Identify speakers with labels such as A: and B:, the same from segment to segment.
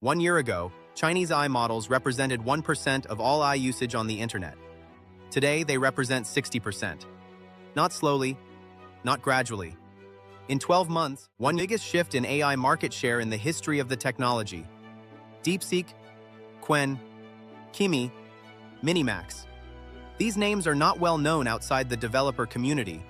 A: 1 year ago, Chinese AI models represented 1% of all AI usage on the internet. Today, they represent 60%. Not slowly, not gradually. In 12 months, one biggest shift in AI market share in the history of the technology. DeepSeek, Qwen, Kimi, MiniMax. These names are not well known outside the developer community,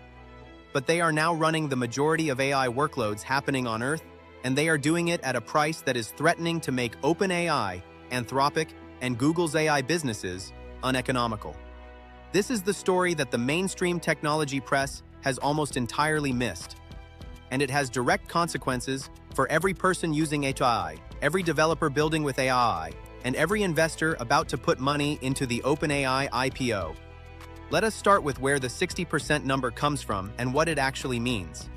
A: but they are now running the majority of AI workloads happening on Earth, and they are doing it at a price that is threatening to make OpenAI, Anthropic, and Google's AI businesses uneconomical. This is the story that the mainstream technology press has almost entirely missed. And it has direct consequences for every person using AI, every developer building with AI, and every investor about to put money into the OpenAI IPO. Let us start with where the 60% number comes from and what it actually means.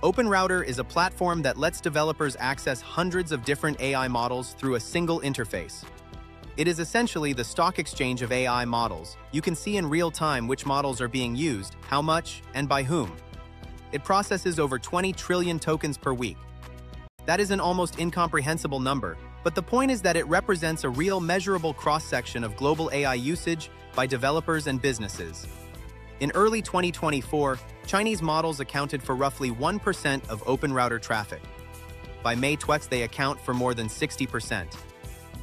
A: OpenRouter is a platform that lets developers access hundreds of different AI models through a single interface. It is essentially the stock exchange of AI models. You can see in real time which models are being used, how much, and by whom. It processes over 20 trillion tokens per week. That is an almost incomprehensible number, but the point is that it represents a real measurable cross-section of global AI usage by developers and businesses. In early 2024, Chinese models accounted for roughly 1% of OpenRouter traffic. By May 20, they account for more than 60%.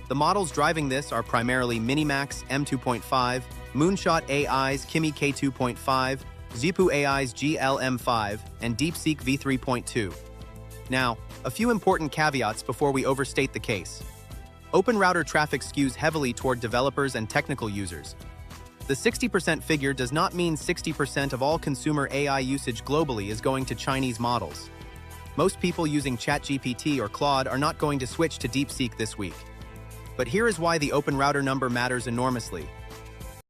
A: The models driving this are primarily MiniMax M2.5, Moonshot AI's Kimi K2.5, Zhipu AI's GLM5, and DeepSeek V3.2. Now, a few important caveats before we overstate the case. OpenRouter traffic skews heavily toward developers and technical users. The 60% figure does not mean 60% of all consumer AI usage globally is going to Chinese models. Most people using ChatGPT or Claude are not going to switch to DeepSeek this week. But here is why the OpenRouter number matters enormously.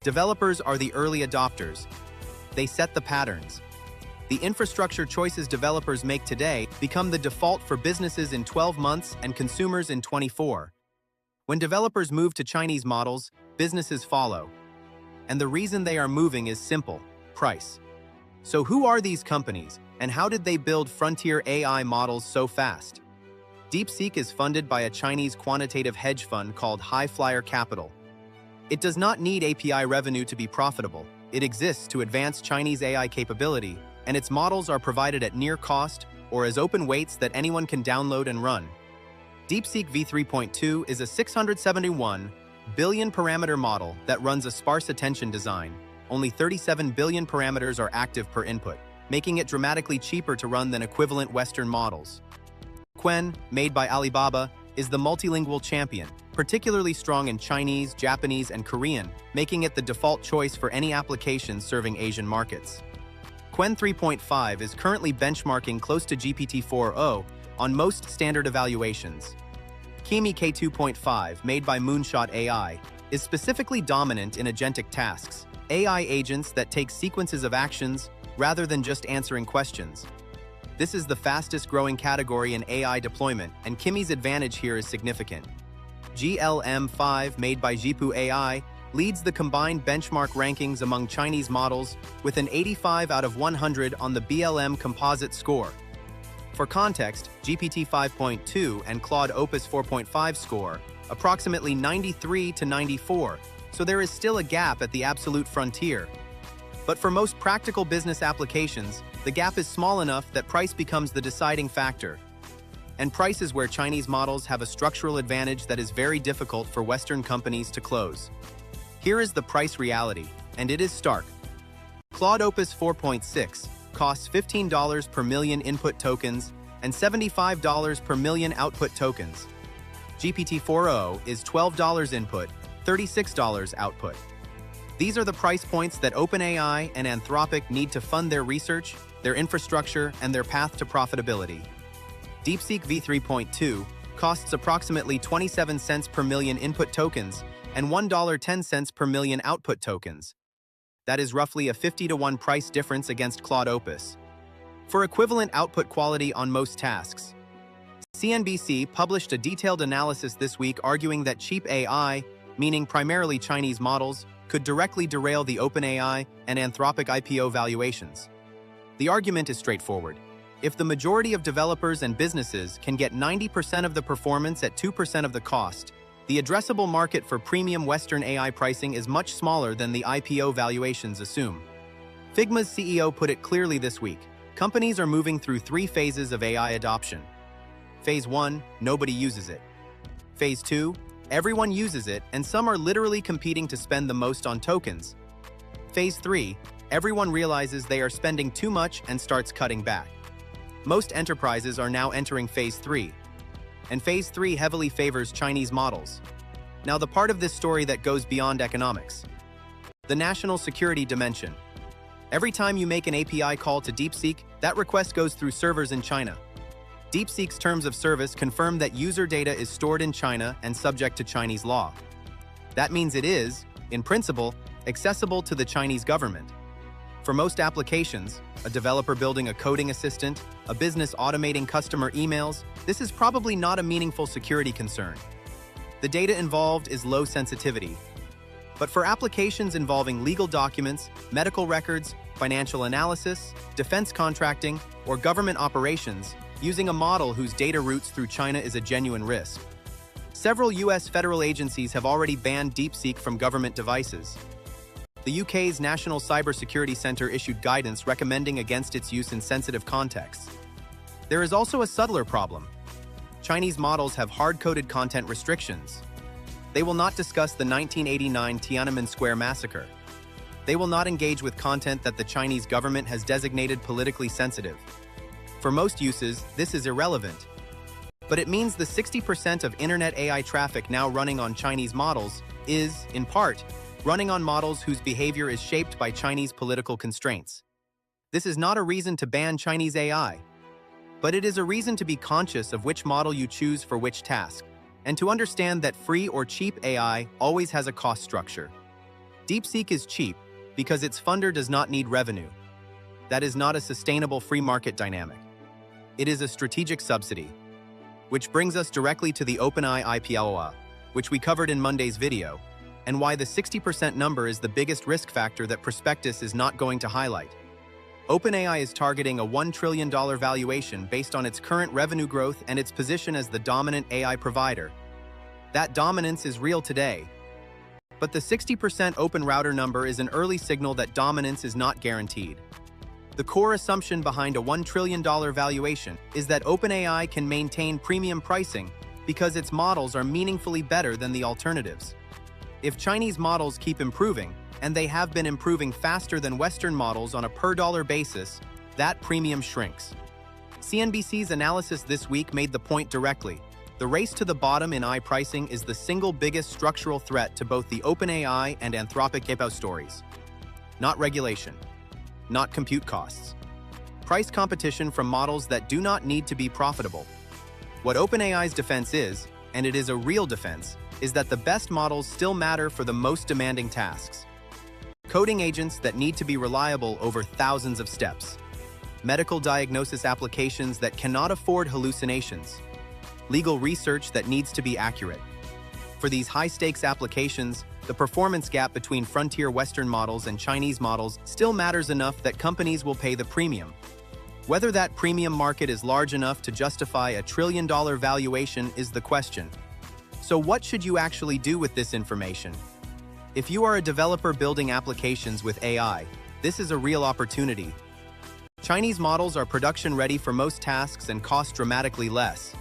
A: Developers are the early adopters. They set the patterns. The infrastructure choices developers make today become the default for businesses in 12 months and consumers in 24. When developers move to Chinese models, businesses follow. And the reason they are moving is simple: price. So who are these companies, and how did they build frontier AI models so fast? DeepSeek is funded by a Chinese quantitative hedge fund called High Flyer Capital. It does not need API revenue to be profitable. It exists to advance Chinese AI capability, and its models are provided at near cost or as open weights that anyone can download and run. DeepSeek V3.2 is a 671 billion parameter model that runs a sparse attention design. Only 37 billion parameters are active per input, making it dramatically cheaper to run than equivalent Western models. Qwen, made by Alibaba, is the multilingual champion, particularly strong in Chinese, Japanese, and Korean, making it the default choice for any application serving Asian markets. Qwen 3.5 is currently benchmarking close to GPT-4o on most standard evaluations. Kimi K2.5, made by Moonshot AI, is specifically dominant in agentic tasks, AI agents that take sequences of actions rather than just answering questions. This is the fastest growing category in AI deployment, and Kimi's advantage here is significant. GLM5, made by Zhipu AI, leads the combined benchmark rankings among Chinese models with an 85 out of 100 on the BLM composite score. For context, GPT-5.2 and Claude Opus 4.5 score approximately 93 to 94, so there is still a gap at the absolute frontier. But for most practical business applications, the gap is small enough that price becomes the deciding factor. And price is where Chinese models have a structural advantage that is very difficult for Western companies to close. Here is the price reality, and it is stark. Claude Opus 4.6 costs $15 per million input tokens and $75 per million output tokens. GPT-4o is $12 input, $36 output. These are the price points that OpenAI and Anthropic need to fund their research, their infrastructure, and their path to profitability. DeepSeek V3.2 costs approximately 27 cents per million input tokens and $1.10 per million output tokens. That is roughly a 50-to-1 price difference against Claude Opus. For equivalent output quality on most tasks, CNBC published a detailed analysis this week arguing that cheap AI, meaning primarily Chinese models, could directly derail the OpenAI and Anthropic IPO valuations. The argument is straightforward. If the majority of developers and businesses can get 90% of the performance at 2% of the cost, the addressable market for premium Western AI pricing is much smaller than the IPO valuations assume. Figma's CEO put it clearly this week. Companies are moving through 3 phases of AI adoption. Phase 1, nobody uses it. Phase 2, everyone uses it, and some are literally competing to spend the most on tokens. Phase 3, everyone realizes they are spending too much and starts cutting back. Most enterprises are now entering Phase 3. And Phase 3 heavily favors Chinese models. Now the part of this story that goes beyond economics. The national security dimension. Every time you make an API call to DeepSeek, that request goes through servers in China. DeepSeek's terms of service confirm that user data is stored in China and subject to Chinese law. That means it is, in principle, accessible to the Chinese government. For most applications, a developer building a coding assistant, a business automating customer emails, this is probably not a meaningful security concern. The data involved is low sensitivity. But for applications involving legal documents, medical records, financial analysis, defense contracting, or government operations, using a model whose data routes through China is a genuine risk. Several US federal agencies have already banned DeepSeek from government devices. The UK's National Cybersecurity Centre issued guidance recommending against its use in sensitive contexts. There is also a subtler problem. Chinese models have hard-coded content restrictions. They will not discuss the 1989 Tiananmen Square massacre. They will not engage with content that the Chinese government has designated politically sensitive. For most uses, this is irrelevant. But it means the 60% of internet AI traffic now running on Chinese models is, in part, running on models whose behavior is shaped by Chinese political constraints. This is not a reason to ban Chinese AI, but it is a reason to be conscious of which model you choose for which task, and to understand that free or cheap AI always has a cost structure. DeepSeek is cheap because its funder does not need revenue. That is not a sustainable free market dynamic. It is a strategic subsidy. Which brings us directly to the OpenAI IPO, which we covered in Monday's video, and why the 60% number is the biggest risk factor that prospectus is not going to highlight. OpenAI is targeting a $1 trillion valuation based on its current revenue growth and its position as the dominant AI provider. That dominance is real today. But the 60% open router number is an early signal that dominance is not guaranteed. The core assumption behind a $1 trillion valuation is that OpenAI can maintain premium pricing because its models are meaningfully better than the alternatives. If Chinese models keep improving, and they have been improving faster than Western models on a per-dollar basis, that premium shrinks. CNBC's analysis this week made the point directly. The race to the bottom in AI pricing is the single biggest structural threat to both the OpenAI and Anthropic IPO stories. Not regulation. Not compute costs. Price competition from models that do not need to be profitable. What OpenAI's defense is, and it is a real defense, is that the best models still matter for the most demanding tasks. Coding agents that need to be reliable over thousands of steps. Medical diagnosis applications that cannot afford hallucinations. Legal research that needs to be accurate. For these high-stakes applications, the performance gap between frontier Western models and Chinese models still matters enough that companies will pay the premium. Whether that premium market is large enough to justify a $1 trillion valuation is the question. So what should you actually do with this information? If you are a developer building applications with AI, this is a real opportunity. Chinese models are production-ready for most tasks and cost dramatically less.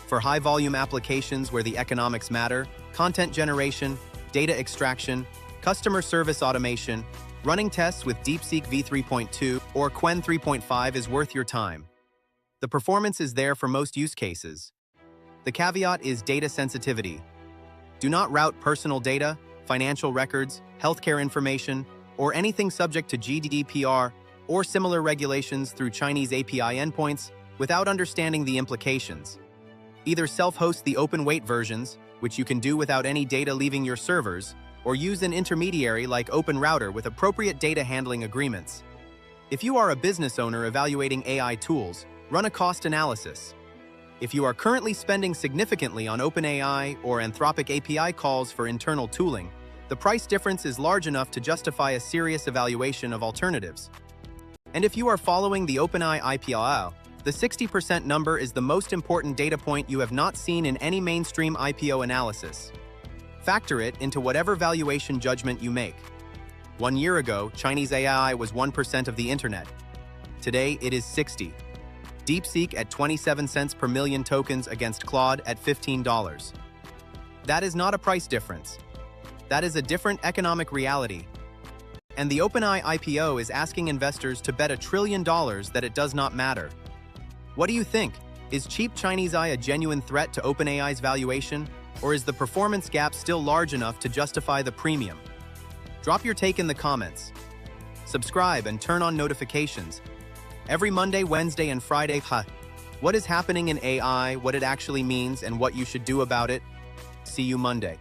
A: For high-volume applications where the economics matter, content generation, data extraction, customer service automation, running tests with DeepSeek v3.2 or Qwen 3.5 is worth your time. The performance is there for most use cases. The caveat is data sensitivity. Do not route personal data, financial records, healthcare information, or anything subject to GDPR or similar regulations through Chinese API endpoints without understanding the implications. Either self-host the open-weight versions, which you can do without any data leaving your servers, or use an intermediary like OpenRouter with appropriate data handling agreements. If you are a business owner evaluating AI tools, run a cost analysis. If you are currently spending significantly on OpenAI or Anthropic API calls for internal tooling, the price difference is large enough to justify a serious evaluation of alternatives. And if you are following the OpenAI IPO, The 60% number is the most important data point you have not seen in any mainstream IPO analysis. Factor it into whatever valuation judgment you make. 1 year ago, Chinese AI was 1% of the internet. Today, it is 60. DeepSeek at 27 cents per million tokens against Claude at $15. That is not a price difference. That is a different economic reality. And the OpenAI IPO is asking investors to bet $1 trillion that it does not matter. What do you think? Is cheap Chinese AI a genuine threat to OpenAI's valuation, or is the performance gap still large enough to justify the premium? Drop your take in the comments. Subscribe and turn on notifications. Every Monday, Wednesday, and Friday, what is happening in AI, what it actually means, and what you should do about it? See you Monday.